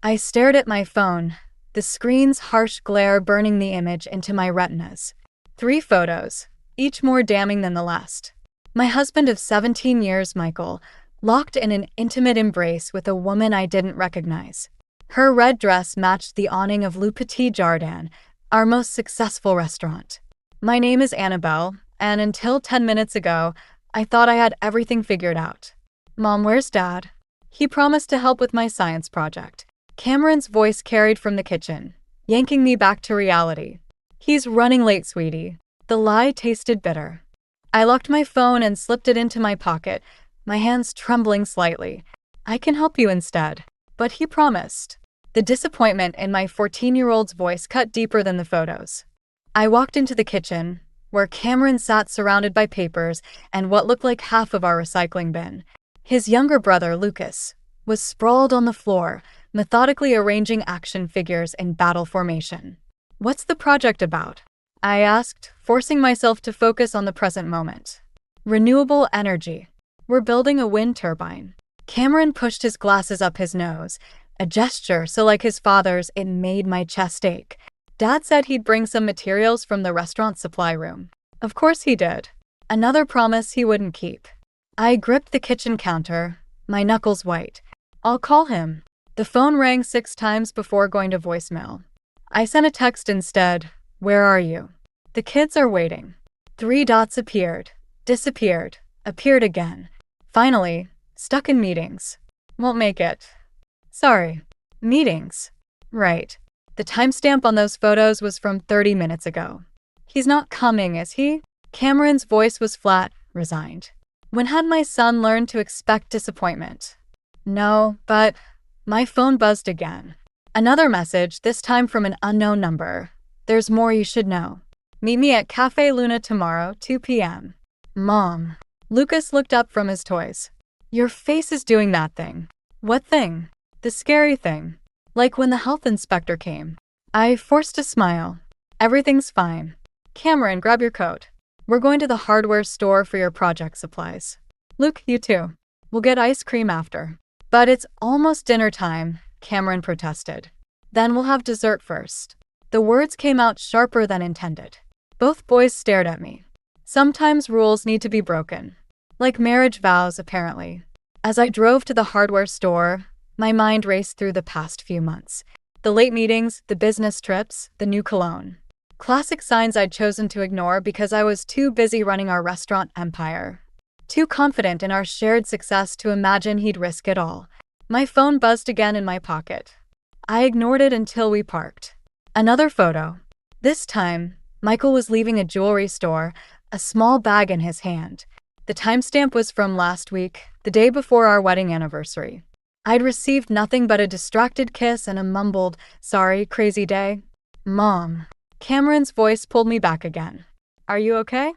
I stared at my phone, the screen's harsh glare burning the image into my retinas. 3 photos, each more damning than the last. My husband of 17 years, Michael, locked in an intimate embrace with a woman I didn't recognize. Her red dress matched the awning of Le Petit Jardin, our most successful restaurant. My name is Annabelle, and until 10 minutes ago, I thought I had everything figured out. Mom, where's Dad? He promised to help with my science project. Cameron's voice carried from the kitchen, yanking me back to reality. He's running late, sweetie. The lie tasted bitter. I locked my phone and slipped it into my pocket, my hands trembling slightly. I can help you instead. But he promised. The disappointment in my 14-year-old's voice cut deeper than the photos. I walked into the kitchen, where Cameron sat surrounded by papers and what looked like half of our recycling bin. His younger brother, Lucas, was sprawled on the floor, methodically arranging action figures in battle formation. What's the project about? I asked, forcing myself to focus on the present moment. Renewable energy. We're building a wind turbine. Cameron pushed his glasses up his nose, a gesture so like his father's it made my chest ache. Dad said he'd bring some materials from the restaurant supply room. Of course he did. Another promise he wouldn't keep. I gripped the kitchen counter, my knuckles white. I'll call him. The phone rang 6 times before going to voicemail. I sent a text instead. Where are you? The kids are waiting. 3 dots appeared, disappeared, appeared again. Finally, stuck in meetings. Won't make it. Sorry. Meetings. Right. The timestamp on those photos was from 30 minutes ago. He's not coming, is he? Cameron's voice was flat, resigned. When had my son learned to expect disappointment? No, but my phone buzzed again. Another message, this time from an unknown number. There's more you should know. Meet me at Cafe Luna tomorrow, 2 p.m. Mom. Lucas looked up from his toys. Your face is doing that thing. What thing? The scary thing. Like when the health inspector came. I forced a smile. Everything's fine. Cameron, grab your coat. We're going to the hardware store for your project supplies. Luke, you too. We'll get ice cream after. But it's almost dinner time, Cameron protested. Then we'll have dessert first. The words came out sharper than intended. Both boys stared at me. Sometimes rules need to be broken. Like marriage vows, apparently. As I drove to the hardware store, my mind raced through the past few months. The late meetings, the business trips, the new cologne. Classic signs I'd chosen to ignore because I was too busy running our restaurant empire. Too confident in our shared success to imagine he'd risk it all. My phone buzzed again in my pocket. I ignored it until we parked. Another photo. This time, Michael was leaving a jewelry store, a small bag in his hand. The timestamp was from last week, the day before our wedding anniversary. I'd received nothing but a distracted kiss and a mumbled, "Sorry, crazy day." Mom. Cameron's voice pulled me back again. Are you okay?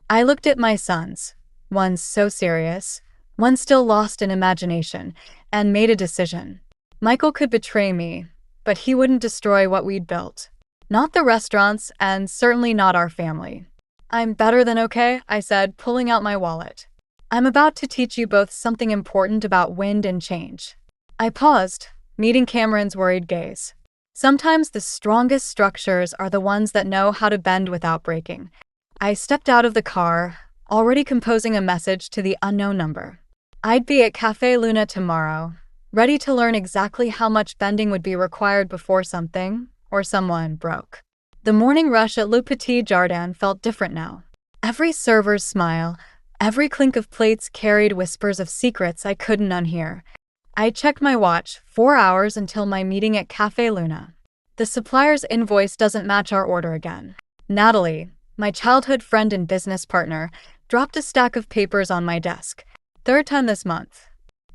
I looked at my sons, one so serious, one still lost in imagination, and made a decision. Michael could betray me, but he wouldn't destroy what we'd built. Not the restaurants, and certainly not our family. I'm better than okay, I said, pulling out my wallet. I'm about to teach you both something important about wind and change. I paused, meeting Cameron's worried gaze. Sometimes the strongest structures are the ones that know how to bend without breaking. I stepped out of the car, already composing a message to the unknown number. I'd be at Cafe Luna tomorrow, ready to learn exactly how much bending would be required before something, or someone, broke. The morning rush at Le Petit Jardin felt different now. Every server's smile, every clink of plates carried whispers of secrets I couldn't unhear. I checked my watch, 4 hours until my meeting at Cafe Luna. The supplier's invoice doesn't match our order again. Natalie, my childhood friend and business partner, dropped a stack of papers on my desk. 3rd time this month.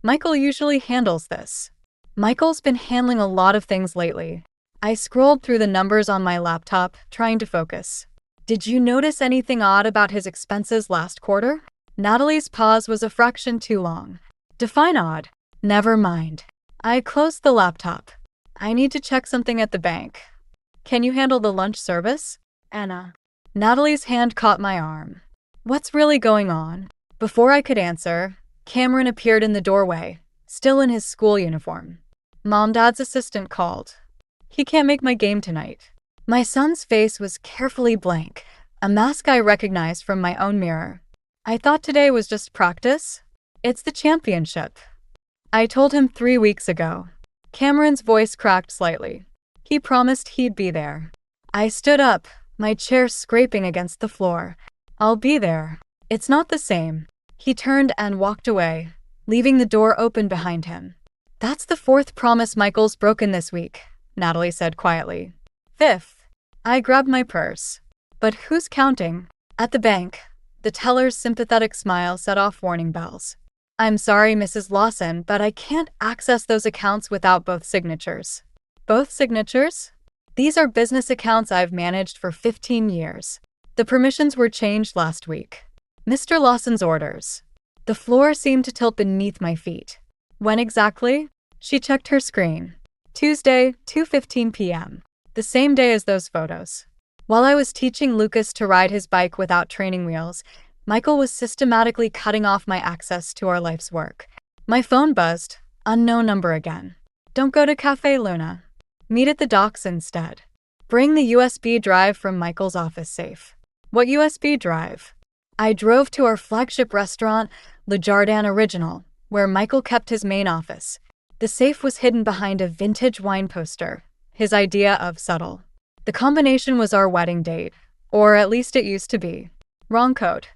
Michael usually handles this. Michael's been handling a lot of things lately. I scrolled through the numbers on my laptop, trying to focus. Did you notice anything odd about his expenses last quarter? Natalie's pause was a fraction too long. Define odd. Never mind. I closed the laptop. I need to check something at the bank. Can you handle the lunch service? Anna. Natalie's hand caught my arm. What's really going on? Before I could answer, Cameron appeared in the doorway, still in his school uniform. Dad's assistant called. He can't make my game tonight. My son's face was carefully blank, a mask I recognized from my own mirror. I thought today was just practice. It's the championship. I told him 3 weeks ago. Cameron's voice cracked slightly. He promised he'd be there. I stood up, my chair scraping against the floor. I'll be there. It's not the same. He turned and walked away, leaving the door open behind him. That's the 4th promise Michael's broken this week, Natalie said quietly. 5th. I grabbed my purse. But who's counting? At the bank, the teller's sympathetic smile set off warning bells. I'm sorry, Mrs. Lawson, but I can't access those accounts without both signatures. Both signatures? These are business accounts I've managed for 15 years. The permissions were changed last week. Mr. Lawson's orders. The floor seemed to tilt beneath my feet. When exactly? She checked her screen. Tuesday, 2:15 p.m. The same day as those photos. While I was teaching Lucas to ride his bike without training wheels, Michael was systematically cutting off my access to our life's work. My phone buzzed. Unknown number again. Don't go to Cafe Luna. Meet at the docks instead. Bring the USB drive from Michael's office safe. What USB drive? I drove to our flagship restaurant, Le Jardin Original, where Michael kept his main office. The safe was hidden behind a vintage wine poster, his idea of subtle. The combination was our wedding date, or at least it used to be. Wrong code.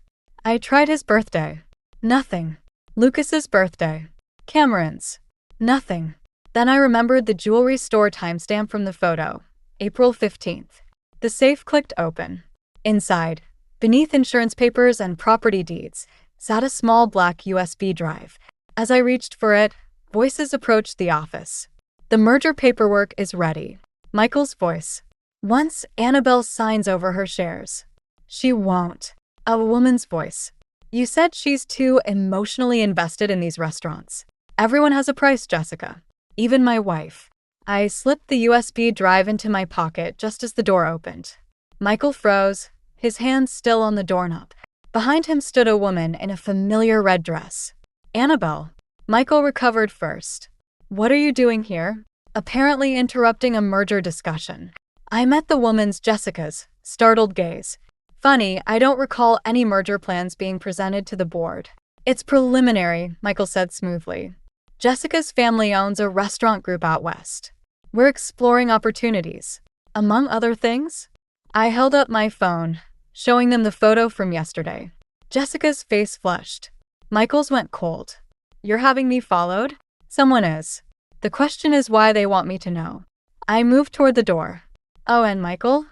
I tried his birthday. Nothing. Lucas's birthday. Cameron's. Nothing. Then I remembered the jewelry store timestamp from the photo. April 15th. The safe clicked open. Inside, beneath insurance papers and property deeds, sat a small black USB drive. As I reached for it, voices approached the office. The merger paperwork is ready. Michael's voice. Once Annabelle signs over her shares. She won't. A woman's voice. You said she's too emotionally invested in these restaurants. Everyone has a price, Jessica. Even my wife. I slipped the USB drive into my pocket just as the door opened. Michael froze, his hands still on the doorknob. Behind him stood a woman in a familiar red dress. Annabelle. Michael recovered first. What are you doing here? Apparently interrupting a merger discussion. I met the woman's, Jessica's, startled gaze. Funny, I don't recall any merger plans being presented to the board. It's preliminary, Michael said smoothly. Jessica's family owns a restaurant group out west. We're exploring opportunities. Among other things, I held up my phone, showing them the photo from yesterday. Jessica's face flushed. Michael's went cold. You're having me followed? Someone is. The question is why they want me to know. I moved toward the door. Oh, and Michael?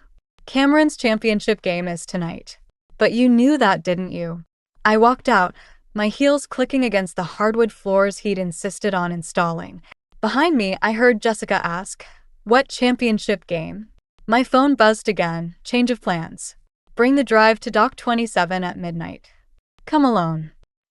Cameron's championship game is tonight. But you knew that, didn't you? I walked out, my heels clicking against the hardwood floors he'd insisted on installing. Behind me, I heard Jessica ask, "What championship game?" My phone buzzed again. Change of plans. Bring the drive to Dock 27 at midnight. Come alone.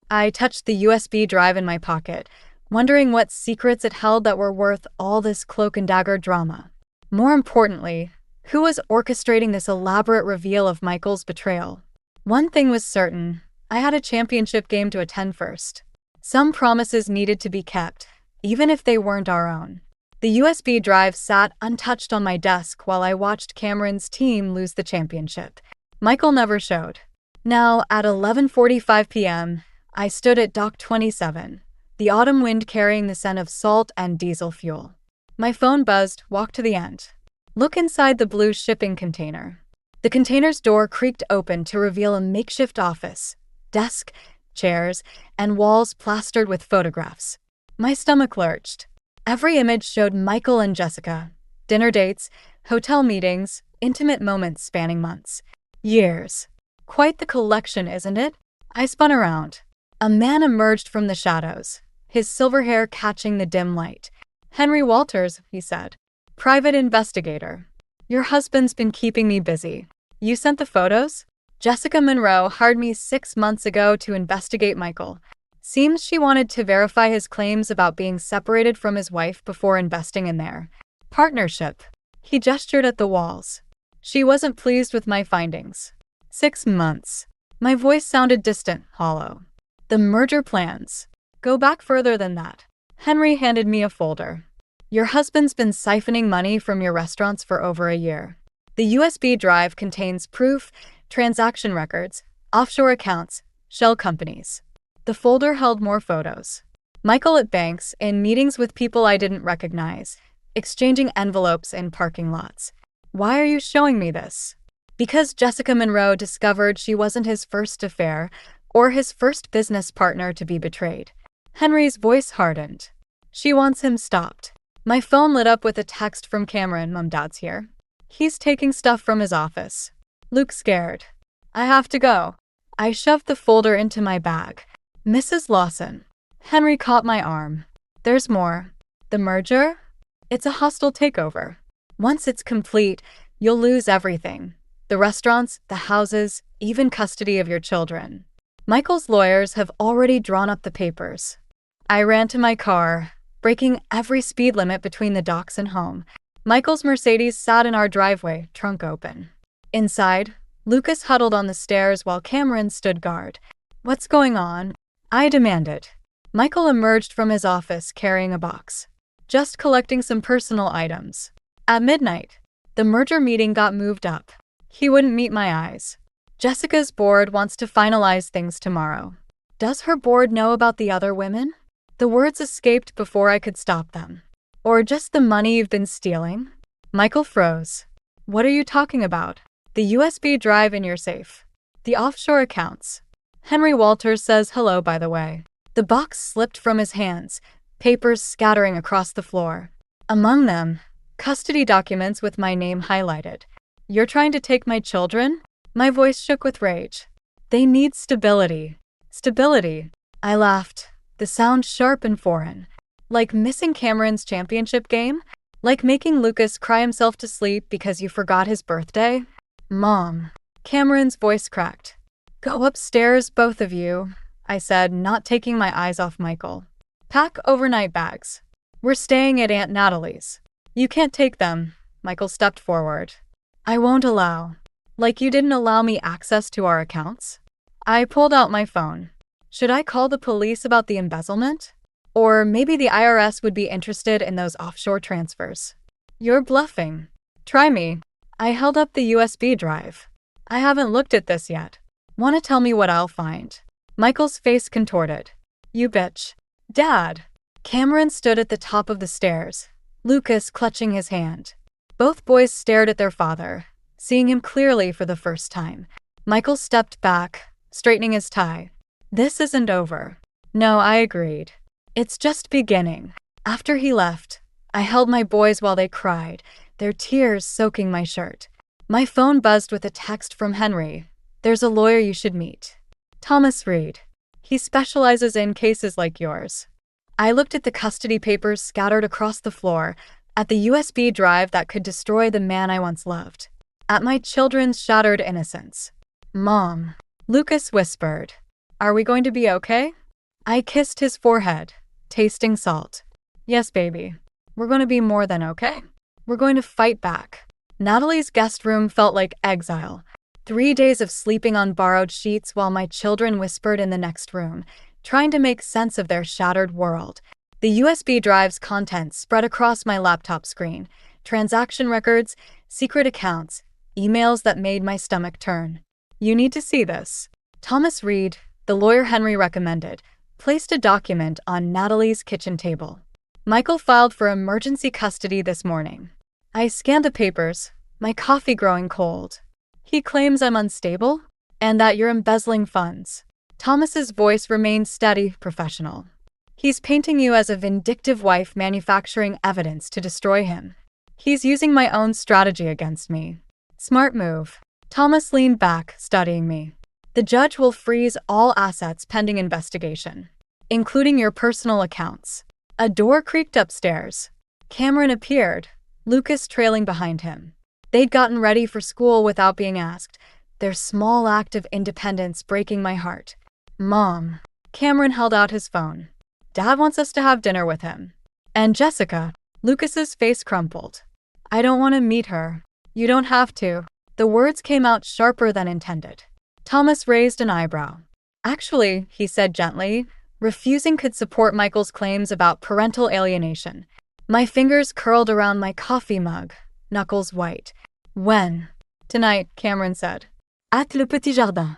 I touched the USB drive in my pocket, wondering what secrets it held that were worth all this cloak and dagger drama. More importantly, who was orchestrating this elaborate reveal of Michael's betrayal? One thing was certain. I had a championship game to attend first. Some promises needed to be kept, even if they weren't our own. The USB drive sat untouched on my desk while I watched Cameron's team lose the championship. Michael never showed. Now, at 11:45 p.m., I stood at Dock 27, the autumn wind carrying the scent of salt and diesel fuel. My phone buzzed, walked to the end. Look inside the blue shipping container. The container's door creaked open to reveal a makeshift office, desk, chairs, and walls plastered with photographs. My stomach lurched. Every image showed Michael and Jessica. Dinner dates, hotel meetings, intimate moments spanning months. Years. Quite the collection, isn't it? I spun around. A man emerged from the shadows, his silver hair catching the dim light. Henry Walters, he said. Private investigator. Your husband's been keeping me busy. You sent the photos? Jessica Monroe hired me 6 months ago to investigate Michael. Seems she wanted to verify his claims about being separated from his wife before investing in their partnership. He gestured at the walls. She wasn't pleased with my findings. 6 months. My voice sounded distant, hollow. The merger plans go back further than that. Henry handed me a folder. Your husband's been siphoning money from your restaurants for over a year. The USB drive contains proof, transaction records, offshore accounts, shell companies. The folder held more photos. Michael at banks, in meetings with people I didn't recognize, exchanging envelopes in parking lots. Why are you showing me this? Because Jessica Monroe discovered she wasn't his first affair or his first business partner to be betrayed. Henry's voice hardened. She wants him stopped. My phone lit up with a text from Cameron. Mom, Dad's here. He's taking stuff from his office. Luke scared. I have to go. I shoved the folder into my bag. Mrs. Lawson. Henry caught my arm. There's more. The merger? It's a hostile takeover. Once it's complete, you'll lose everything. The restaurants, the houses, even custody of your children. Michael's lawyers have already drawn up the papers. I ran to my car, breaking every speed limit between the docks and home. Michael's Mercedes sat in our driveway, trunk open. Inside, Lucas huddled on the stairs while Cameron stood guard. What's going on? I demanded. Michael emerged from his office carrying a box. Just collecting some personal items. At midnight, the merger meeting got moved up. He wouldn't meet my eyes. Jessica's board wants to finalize things tomorrow. Does her board know about the other women? The words escaped before I could stop them. Or just the money you've been stealing? Michael froze. What are you talking about? The USB drive in your safe. The offshore accounts. Henry Walters says hello, by the way. The box slipped from his hands, papers scattering across the floor. Among them, custody documents with my name highlighted. You're trying to take my children? My voice shook with rage. They need stability. Stability. I laughed, the sound sharp and foreign. Like missing Cameron's championship game? Like making Lucas cry himself to sleep because you forgot his birthday? Mom. Cameron's voice cracked. Go upstairs, both of you, I said, not taking my eyes off Michael. Pack overnight bags. We're staying at Aunt Natalie's. You can't take them. Michael stepped forward. I won't allow. Like you didn't allow me access to our accounts? I pulled out my phone. Should I call the police about the embezzlement? Or maybe the IRS would be interested in those offshore transfers. You're bluffing. Try me. I held up the USB drive. I haven't looked at this yet. Want to tell me what I'll find? Michael's face contorted. You bitch. Dad. Cameron stood at the top of the stairs, Lucas clutching his hand. Both boys stared at their father, seeing him clearly for the first time. Michael stepped back, straightening his tie. This isn't over. No, I agreed. It's just beginning. After he left, I held my boys while they cried, their tears soaking my shirt. My phone buzzed with a text from Henry. There's a lawyer you should meet. Thomas Reed. He specializes in cases like yours. I looked at the custody papers scattered across the floor, at the USB drive that could destroy the man I once loved, at my children's shattered innocence. Mom. Lucas whispered. Are we going to be okay? I kissed his forehead, tasting salt. Yes, baby. We're going to be more than okay. We're going to fight back. Natalie's guest room felt like exile. 3 days of sleeping on borrowed sheets while my children whispered in the next room, trying to make sense of their shattered world. The USB drive's contents spread across my laptop screen. Transaction records, secret accounts, emails that made my stomach turn. You need to see this. Thomas Reed, the lawyer Henry recommended, placed a document on Natalie's kitchen table. Michael filed for emergency custody this morning. I scanned the papers, my coffee growing cold. He claims I'm unstable and that you're embezzling funds. Thomas's voice remained steady, professional. He's painting you as a vindictive wife manufacturing evidence to destroy him. He's using my own strategy against me. Smart move. Thomas leaned back, studying me. The judge will freeze all assets pending investigation, including your personal accounts. A door creaked upstairs. Cameron appeared, Lucas trailing behind him. They'd gotten ready for school without being asked, their small act of independence breaking my heart. Mom. Cameron held out his phone. Dad wants us to have dinner with him. And Jessica. Lucas's face crumpled. I don't want to meet her. You don't have to. The words came out sharper than intended. Thomas raised an eyebrow. Actually, he said gently, refusing could support Michael's claims about parental alienation. My fingers curled around my coffee mug, knuckles white. When? Tonight, Cameron said. At Le Petit Jardin.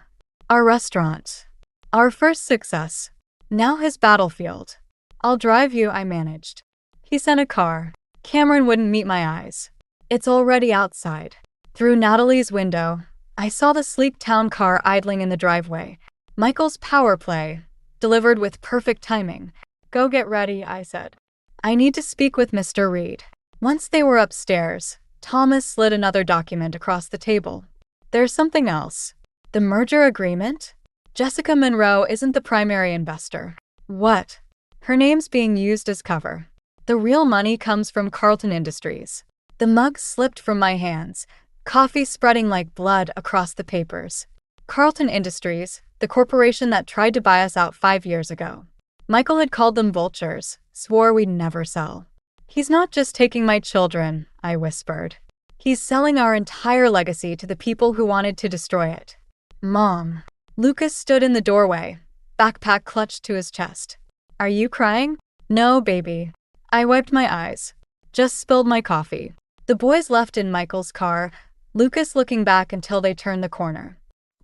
Our restaurant. Our first success. Now his battlefield. I'll drive you, I managed. He sent a car. Cameron wouldn't meet my eyes. It's already outside. Through Natalie's window, I saw the sleek town car idling in the driveway. Michael's power play, delivered with perfect timing. Go get ready, I said. I need to speak with Mr. Reed. Once they were upstairs, Thomas slid another document across the table. There's something else. The merger agreement? Jessica Monroe isn't the primary investor. What? Her name's being used as cover. The real money comes from Carlton Industries. The mug slipped from my hands, coffee spreading like blood across the papers. Carlton Industries, the corporation that tried to buy us out 5 years ago. Michael had called them vultures, swore we'd never sell. He's not just taking my children, I whispered. He's selling our entire legacy to the people who wanted to destroy it. Mom. Lucas stood in the doorway, backpack clutched to his chest. Are you crying? No, baby. I wiped my eyes. Just spilled my coffee. The boys left in Michael's car, Lucas looking back until they turned the corner.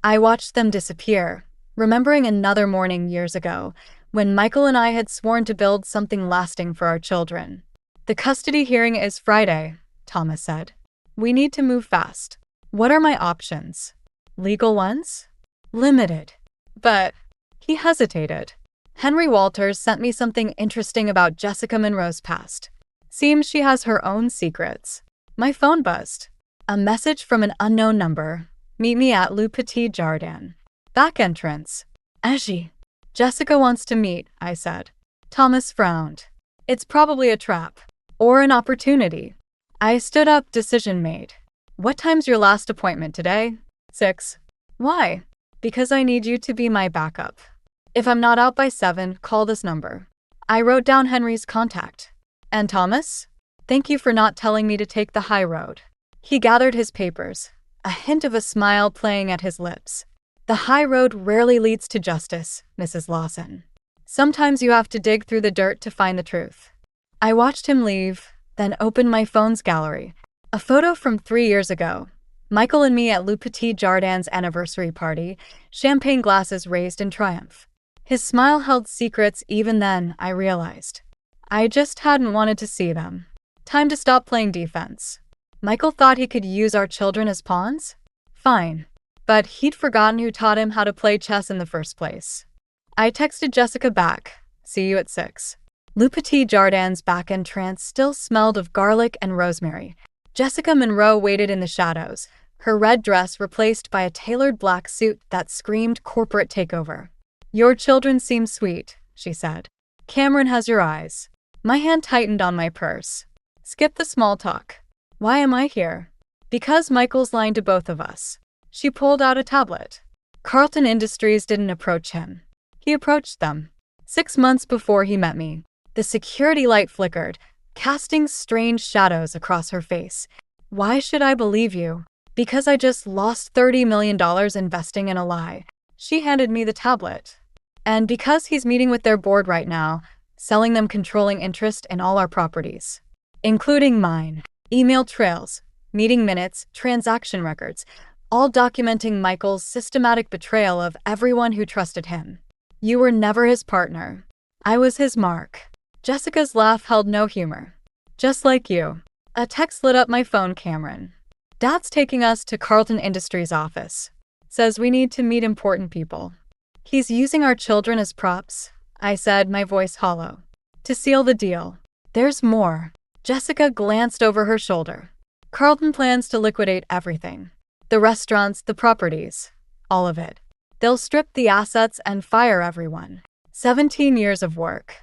I watched them disappear, remembering another morning years ago, when Michael and I had sworn to build something lasting for our children. The custody hearing is Friday, Thomas said. We need to move fast. What are my options? Legal ones? Limited. But he hesitated. Henry Walters sent me something interesting about Jessica Monroe's past. Seems she has her own secrets. My phone buzzed. A message from an unknown number. Meet me at Le Petit Jardin. Back entrance. Aggie. Jessica wants to meet, I said. Thomas frowned. It's probably a trap. Or an opportunity. I stood up, decision made. What time's your last appointment today? 6. Why? Because I need you to be my backup. If I'm not out by 7, call this number. I wrote down Henry's contact. And Thomas? Thank you for not telling me to take the high road. He gathered his papers, a hint of a smile playing at his lips. The high road rarely leads to justice, Mrs. Lawson. Sometimes you have to dig through the dirt to find the truth. I watched him leave, then opened my phone's gallery. A photo from 3 years ago. Michael and me at Le Petit Jardin's anniversary party, champagne glasses raised in triumph. His smile held secrets even then, I realized. I just hadn't wanted to see them. Time to stop playing defense. Michael thought he could use our children as pawns? Fine. But he'd forgotten who taught him how to play chess in the first place. I texted Jessica back. See you at 6. Le Petit Jardin's back entrance still smelled of garlic and rosemary. Jessica Monroe waited in the shadows, her red dress replaced by a tailored black suit that screamed corporate takeover. Your children seem sweet, she said. Cameron has your eyes. My hand tightened on my purse. Skip the small talk. Why am I here? Because Michael's lying to both of us. She pulled out a tablet. Carlton Industries didn't approach him. He approached them. 6 months before he met me. The security light flickered, casting strange shadows across her face. Why should I believe you? Because I just lost $30 million investing in a lie. She handed me the tablet. And because he's meeting with their board right now, selling them controlling interest in all our properties. Including mine. Email trails, meeting minutes, transaction records, all documenting Michael's systematic betrayal of everyone who trusted him. You were never his partner. I was his mark. Jessica's laugh held no humor. Just like you. A text lit up my phone, Cameron. Dad's taking us to Carlton Industries' office. Says we need to meet important people. He's using our children as props, I said, my voice hollow. To seal the deal. There's more. Jessica glanced over her shoulder. Carlton plans to liquidate everything. The restaurants, the properties. All of it. They'll strip the assets and fire everyone. 17 years of work.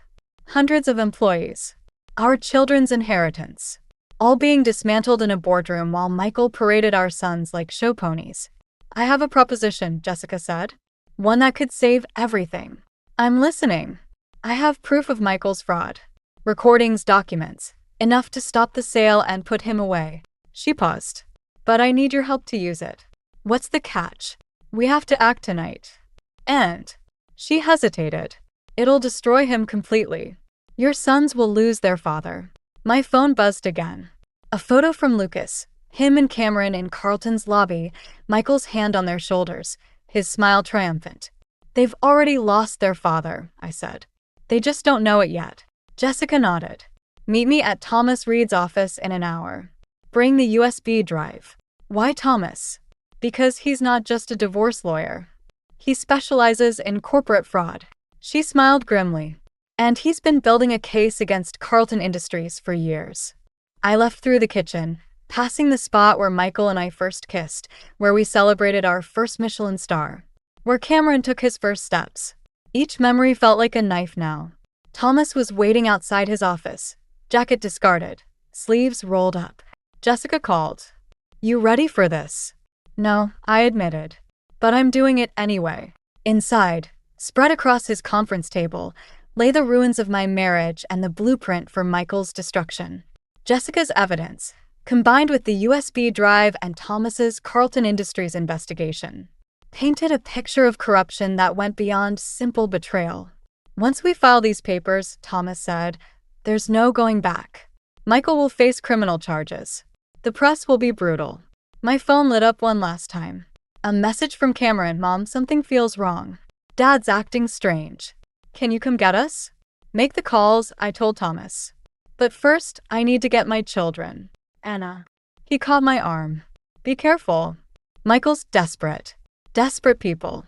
Hundreds of employees. Our children's inheritance. All being dismantled in a boardroom while Michael paraded our sons like show ponies. I have a proposition, Jessica said. One that could save everything. I'm listening. I have proof of Michael's fraud. Recordings, documents. Enough to stop the sale and put him away. She paused. But I need your help to use it. What's the catch? We have to act tonight. And she hesitated. It'll destroy him completely. Your sons will lose their father. My phone buzzed again. A photo from Lucas, him and Cameron in Carlton's lobby, Michael's hand on their shoulders, his smile triumphant. They've already lost their father, I said. They just don't know it yet. Jessica nodded. Meet me at Thomas Reed's office in an hour. Bring the USB drive. Why Thomas? Because he's not just a divorce lawyer. He specializes in corporate fraud. She smiled grimly. And he's been building a case against Carlton Industries for years. I left through the kitchen, passing the spot where Michael and I first kissed, where we celebrated our first Michelin star, where Cameron took his first steps. Each memory felt like a knife now. Thomas was waiting outside his office, jacket discarded, sleeves rolled up. Jessica called. You ready for this? No, I admitted. But I'm doing it anyway. Inside, spread across his conference table, lay the ruins of my marriage and the blueprint for Michael's destruction. Jessica's evidence, combined with the USB drive and Thomas's Carlton Industries investigation, painted a picture of corruption that went beyond simple betrayal. Once we file these papers, Thomas said, there's no going back. Michael will face criminal charges. The press will be brutal. My phone lit up one last time. A message from Cameron, Mom, something feels wrong. Dad's acting strange. Can you come get us? Make the calls, I told Thomas. But first, I need to get my children. Anna. He caught my arm. Be careful. Michael's desperate. Desperate people.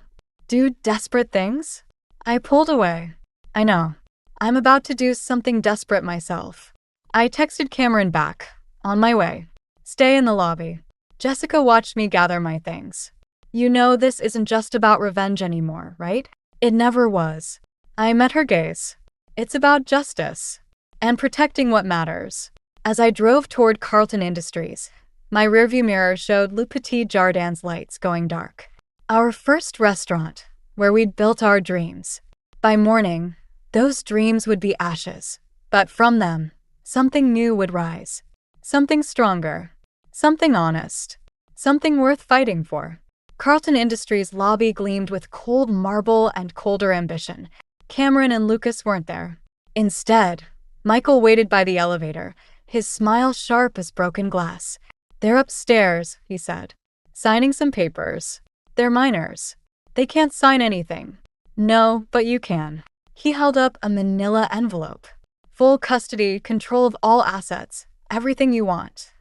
Do desperate things? I pulled away. I know. I'm about to do something desperate myself. I texted Cameron back. On my way. Stay in the lobby. Jessica watched me gather my things. You know this isn't just about revenge anymore, right? It never was. I met her gaze. It's about justice. And protecting what matters. As I drove toward Carlton Industries, my rearview mirror showed Le Petit Jardin's lights going dark. Our first restaurant, where we'd built our dreams. By morning, those dreams would be ashes. But from them, something new would rise. Something stronger. Something honest. Something worth fighting for. Carlton Industries' lobby gleamed with cold marble and colder ambition. Cameron and Lucas weren't there. Instead, Michael waited by the elevator, his smile sharp as broken glass. They're upstairs, he said. Signing some papers. They're minors. They can't sign anything. No, but you can. He held up a manila envelope. Full custody, control of all assets. Everything you want.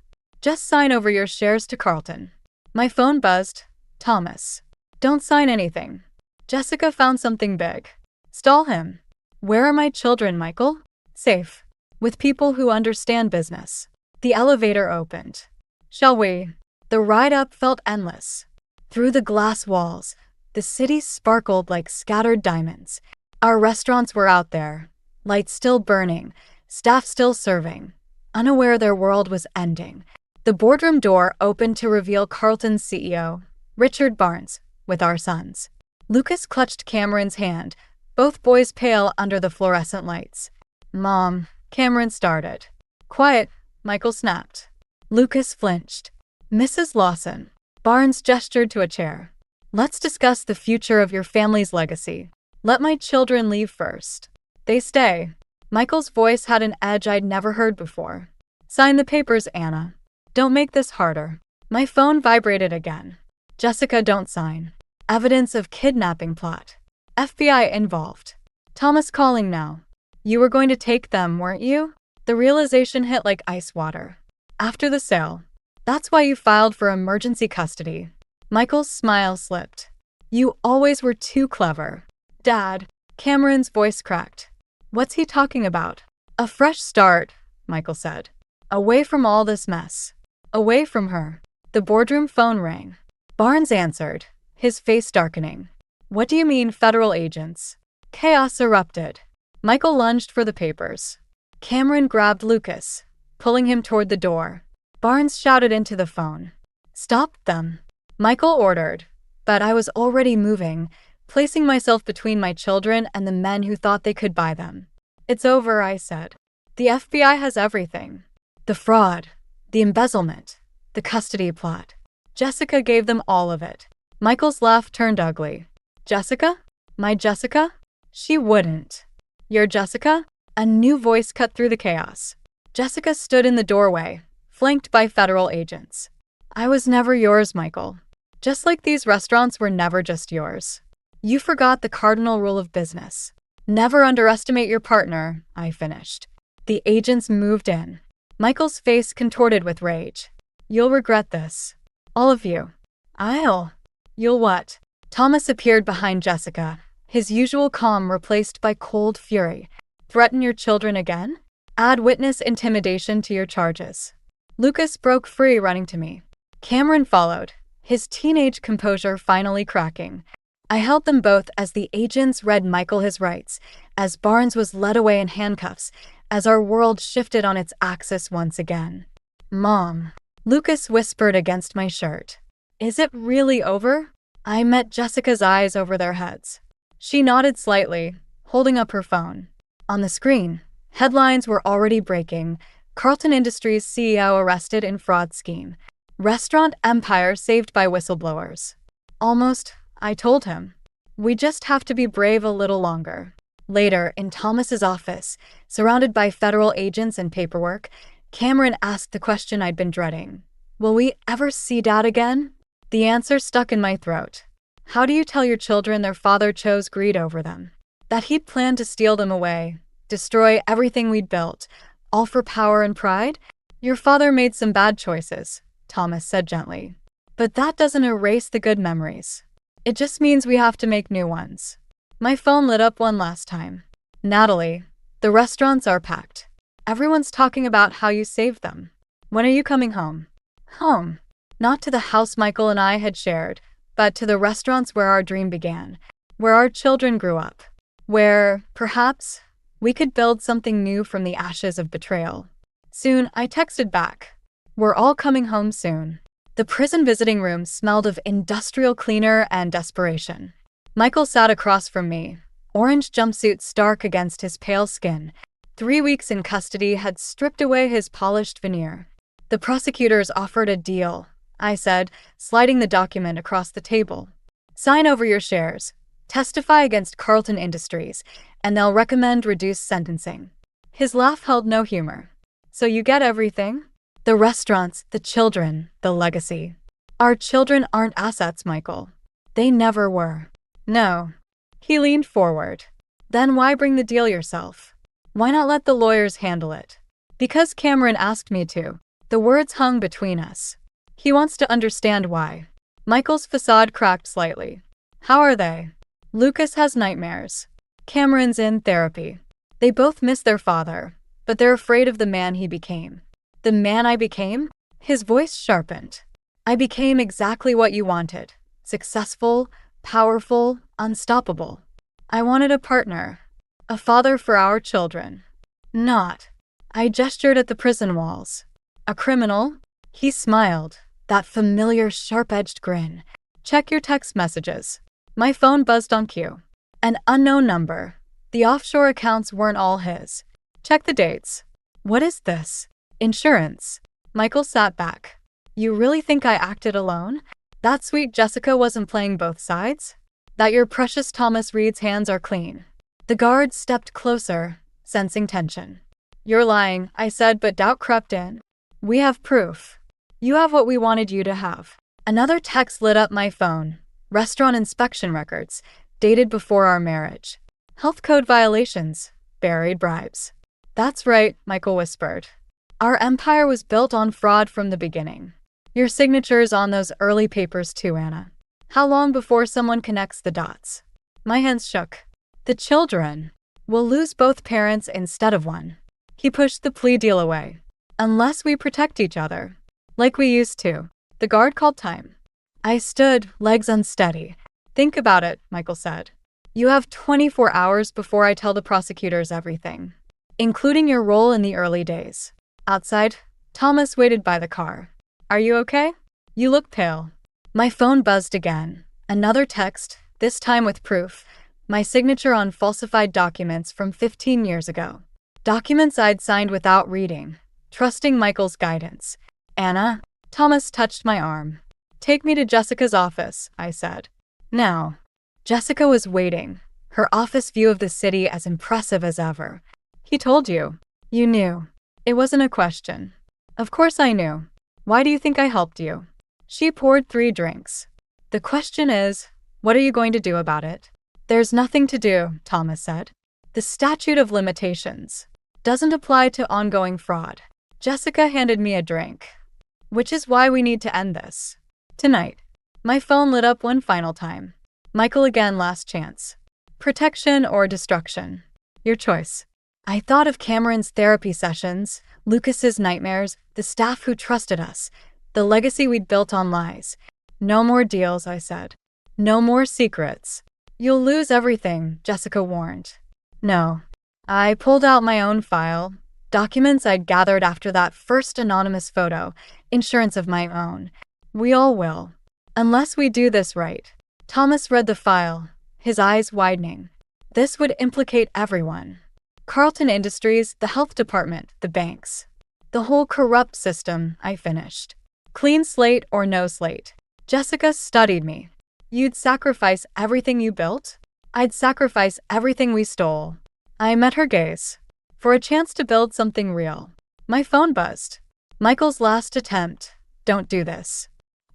Just sign over your shares to Carlton. My phone buzzed. Thomas. Don't sign anything. Jessica found something big. Stall him. Where are my children, Michael? Safe. With people who understand business. The elevator opened. Shall we? The ride up felt endless. Through the glass walls, the city sparkled like scattered diamonds. Our restaurants were out there. Lights still burning. Staff still serving. Unaware their world was ending. The boardroom door opened to reveal Carlton's CEO, Richard Barnes, with our sons. Lucas clutched Cameron's hand, both boys pale under the fluorescent lights. Mom, Cameron started. Quiet, Michael snapped. Lucas flinched. Mrs. Lawson. Barnes gestured to a chair. Let's discuss the future of your family's legacy. Let my children leave first. They stay. Michael's voice had an edge I'd never heard before. Sign the papers, Anna. Don't make this harder. My phone vibrated again. Jessica, don't sign. Evidence of kidnapping plot. FBI involved. Thomas calling now. You were going to take them, weren't you? The realization hit like ice water. After the sale. That's why you filed for emergency custody. Michael's smile slipped. You always were too clever. Dad. Cameron's voice cracked. What's he talking about? A fresh start, Michael said. Away from all this mess. Away from her. The boardroom phone rang. Barnes answered, his face darkening. What do you mean, federal agents? Chaos erupted. Michael lunged for the papers. Cameron grabbed Lucas, pulling him toward the door. Barnes shouted into the phone. Stop them. Michael ordered, but I was already moving, placing myself between my children and the men who thought they could buy them. It's over, I said. The FBI has everything. The fraud, the embezzlement, the custody plot. Jessica gave them all of it. Michael's laugh turned ugly. Jessica? My Jessica? She wouldn't. Your Jessica? A new voice cut through the chaos. Jessica stood in the doorway, flanked by federal agents. I was never yours, Michael. Just like these restaurants were never just yours. You forgot the cardinal rule of business. Never underestimate your partner, I finished. The agents moved in. Michael's face contorted with rage. You'll regret this. All of you. You'll what? Thomas appeared behind Jessica, his usual calm replaced by cold fury. Threaten your children again? Add witness intimidation to your charges. Lucas broke free, running to me. Cameron followed, his teenage composure finally cracking. I held them both as the agents read Michael his rights, as Barnes was led away in handcuffs, as our world shifted on its axis once again. Mom, Lucas whispered against my shirt. Is it really over? I met Jessica's eyes over their heads. She nodded slightly, holding up her phone. On the screen, headlines were already breaking. Carlton Industries CEO arrested in fraud scheme. Restaurant empire saved by whistleblowers. Almost, I told him. We just have to be brave a little longer. Later, in Thomas's office, surrounded by federal agents and paperwork, Cameron asked the question I'd been dreading. Will we ever see Dad again? The answer stuck in my throat. How do you tell your children their father chose greed over them? That he'd planned to steal them away, destroy everything we'd built, all for power and pride? Your father made some bad choices, Thomas said gently. But that doesn't erase the good memories. It just means we have to make new ones. My phone lit up one last time. Natalie, the restaurants are packed. Everyone's talking about how you saved them. When are you coming home? Home. Not to the house Michael and I had shared, but to the restaurants where our dream began, where our children grew up, where, perhaps, we could build something new from the ashes of betrayal. Soon, I texted back. We're all coming home soon. The prison visiting room smelled of industrial cleaner and desperation. Michael sat across from me, orange jumpsuit stark against his pale skin. 3 weeks in custody had stripped away his polished veneer. The prosecutors offered a deal, I said, sliding the document across the table. Sign over your shares, testify against Carlton Industries, and they'll recommend reduced sentencing. His laugh held no humor. So you get everything? The restaurants, the children, the legacy. Our children aren't assets, Michael. They never were. No. He leaned forward. Then why bring the deal yourself? Why not let the lawyers handle it? Because Cameron asked me to. The words hung between us. He wants to understand why. Michael's facade cracked slightly. How are they? Lucas has nightmares. Cameron's in therapy. They both miss their father, but they're afraid of the man he became. The man I became? His voice sharpened. I became exactly what you wanted. Successful, powerful, unstoppable. I wanted a partner. A father for our children. Not. I gestured at the prison walls. A criminal? He smiled, that familiar sharp-edged grin. Check your text messages. My phone buzzed on cue. An unknown number. The offshore accounts weren't all his. Check the dates. What is this? Insurance. Michael sat back. You really think I acted alone? That sweet Jessica wasn't playing both sides? That your precious Thomas Reed's hands are clean? The guard stepped closer, sensing tension. You're lying, I said, but doubt crept in. We have proof. You have what we wanted you to have. Another text lit up my phone. Restaurant inspection records, dated before our marriage. Health code violations, buried bribes. That's right, Michael whispered. Our empire was built on fraud from the beginning. Your signature's on those early papers too, Anna. How long before someone connects the dots? My hands shook. The children. We'll lose both parents instead of one. He pushed the plea deal away. Unless we protect each other. Like we used to. The guard called time. I stood, legs unsteady. Think about it, Michael said. You have 24 hours before I tell the prosecutors everything. Including your role in the early days. Outside, Thomas waited by the car. Are you okay? You look pale. My phone buzzed again. Another text, this time with proof. My signature on falsified documents from 15 years ago. Documents I'd signed without reading, trusting Michael's guidance. Anna, Thomas touched my arm. Take me to Jessica's office, I said. Now. Jessica was waiting, her office view of the city as impressive as ever. He told you. You knew. It wasn't a question. Of course I knew. Why do you think I helped you? She poured 3 drinks. The question is, what are you going to do about it? There's nothing to do, Thomas said. The statute of limitations doesn't apply to ongoing fraud. Jessica handed me a drink. Which is why we need to end this. Tonight. My phone lit up one final time. Michael again, last chance. Protection or destruction? Your choice. I thought of Cameron's therapy sessions, Lucas's nightmares, the staff who trusted us, the legacy we'd built on lies. No more deals, I said. No more secrets. You'll lose everything, Jessica warned. No. I pulled out my own file, documents I'd gathered after that first anonymous photo, insurance of my own. We all will. Unless we do this right. Thomas read the file, his eyes widening. This would implicate everyone. Carlton Industries, the health department, the banks. The whole corrupt system, I finished. Clean slate or no slate. Jessica studied me. You'd sacrifice everything you built? I'd sacrifice everything we stole. I met her gaze. For a chance to build something real. My phone buzzed. Michael's last attempt. Don't do this.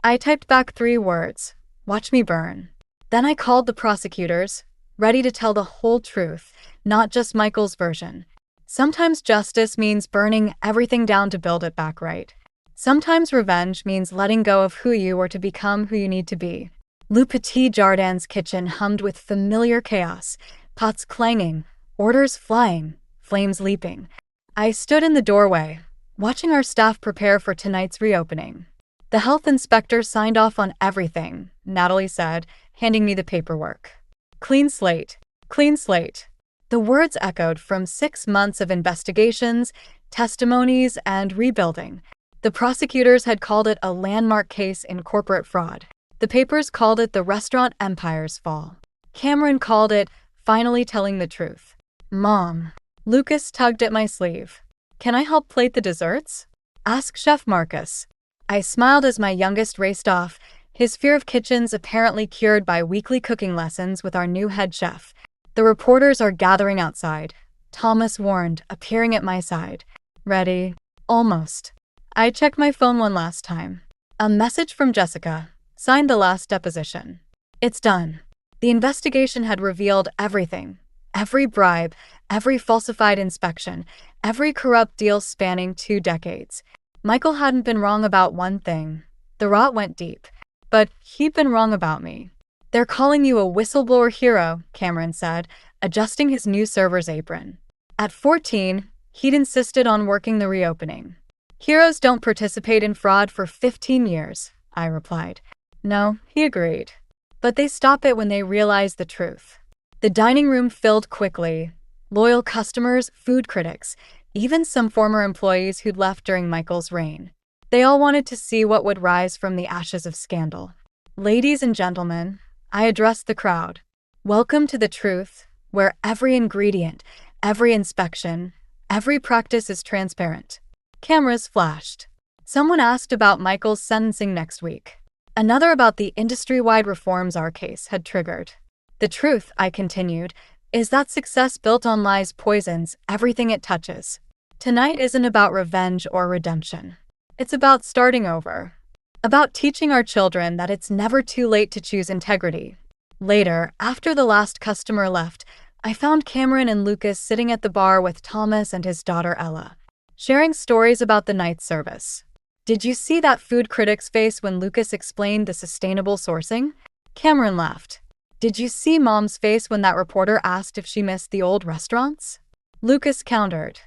I typed back 3 words. Watch me burn. Then I called the prosecutors, ready to tell the whole truth, not just Michael's version. Sometimes justice means burning everything down to build it back right. Sometimes revenge means letting go of who you were to become who you need to be. Le Petit Jardin's kitchen hummed with familiar chaos, pots clanging, orders flying, flames leaping. I stood in the doorway, watching our staff prepare for tonight's reopening. The health inspector signed off on everything, Natalie said, handing me the paperwork. Clean slate. Clean slate. The words echoed from 6 months of investigations, testimonies, and rebuilding. The prosecutors had called it a landmark case in corporate fraud. The papers called it the restaurant empire's fall. Cameron called it finally telling the truth. Mom. Lucas tugged at my sleeve. Can I help plate the desserts? Ask Chef Marcus. I smiled as my youngest raced off, his fear of kitchens apparently cured by weekly cooking lessons with our new head chef. The reporters are gathering outside, Thomas warned, appearing at my side. Ready? Almost. I checked my phone one last time. A message from Jessica. Signed the last deposition. It's done. The investigation had revealed everything. Every bribe, every falsified inspection, every corrupt deal spanning 2 decades. Michael hadn't been wrong about one thing. The rot went deep. But he'd been wrong about me. They're calling you a whistleblower hero, Cameron said, adjusting his new server's apron. At 14, he'd insisted on working the reopening. Heroes don't participate in fraud for 15 years, I replied. No, he agreed. But they stop it when they realize the truth. The dining room filled quickly. Loyal customers, food critics, even some former employees who'd left during Michael's reign. They all wanted to see what would rise from the ashes of scandal. Ladies and gentlemen, I addressed the crowd. Welcome to the truth, where every ingredient, every inspection, every practice is transparent. Cameras flashed. Someone asked about Michael's sentencing next week. Another about the industry-wide reforms our case had triggered. The truth, I continued, is that success built on lies poisons everything it touches. Tonight isn't about revenge or redemption. It's about starting over. About teaching our children that it's never too late to choose integrity. Later, after the last customer left, I found Cameron and Lucas sitting at the bar with Thomas and his daughter Ella, sharing stories about the night's service. Did you see that food critic's face when Lucas explained the sustainable sourcing? Cameron laughed. Did you see Mom's face when that reporter asked if she missed the old restaurants? Lucas countered.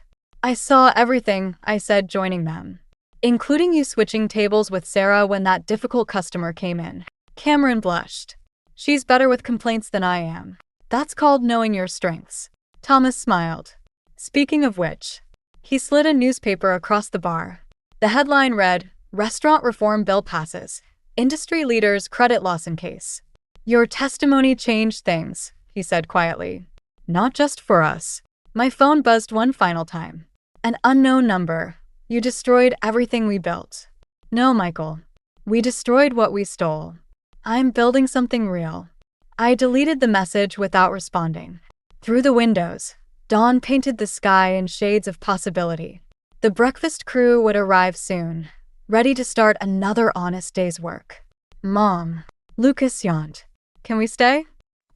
I saw everything, I said, joining them. Including you switching tables with Sarah when that difficult customer came in. Cameron blushed. She's better with complaints than I am. That's called knowing your strengths. Thomas smiled. Speaking of which, he slid a newspaper across the bar. The headline read, Restaurant Reform Bill Passes. Industry Leaders Credit Loss in Case. Your testimony changed things, he said quietly. Not just for us. My phone buzzed one final time. An unknown number. You destroyed everything we built. No, Michael. We destroyed what we stole. I'm building something real. I deleted the message without responding. Through the windows, dawn painted the sky in shades of possibility. The breakfast crew would arrive soon, ready to start another honest day's work. Mom, Lucas yawned. Can we stay?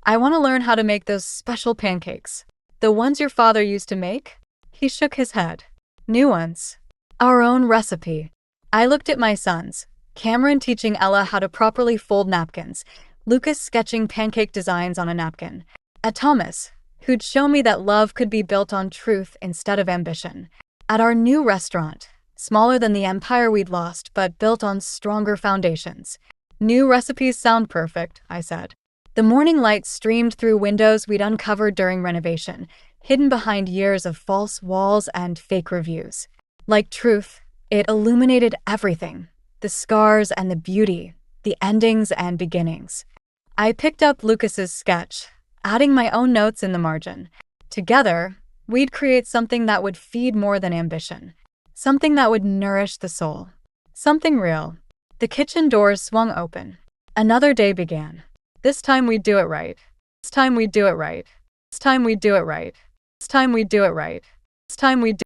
I want to learn how to make those special pancakes. The ones your father used to make? He shook his head. New ones. Our own recipe. I looked at my sons, Cameron teaching Ella how to properly fold napkins, Lucas sketching pancake designs on a napkin, at Thomas, who'd show me that love could be built on truth instead of ambition. At our new restaurant, smaller than the empire we'd lost but built on stronger foundations. New recipes sound perfect, I said. The morning light streamed through windows we'd uncovered during renovation, hidden behind years of false walls and fake reviews. Like truth, it illuminated everything, the scars and the beauty, the endings and beginnings. I picked up Lucas's sketch, adding my own notes in the margin. Together, we'd create something that would feed more than ambition, something that would nourish the soul, something real. The kitchen doors swung open. Another day began. This time we'd do it right. This time we'd do it right. This time we'd do it right. This time we'd do it right. This time we'd do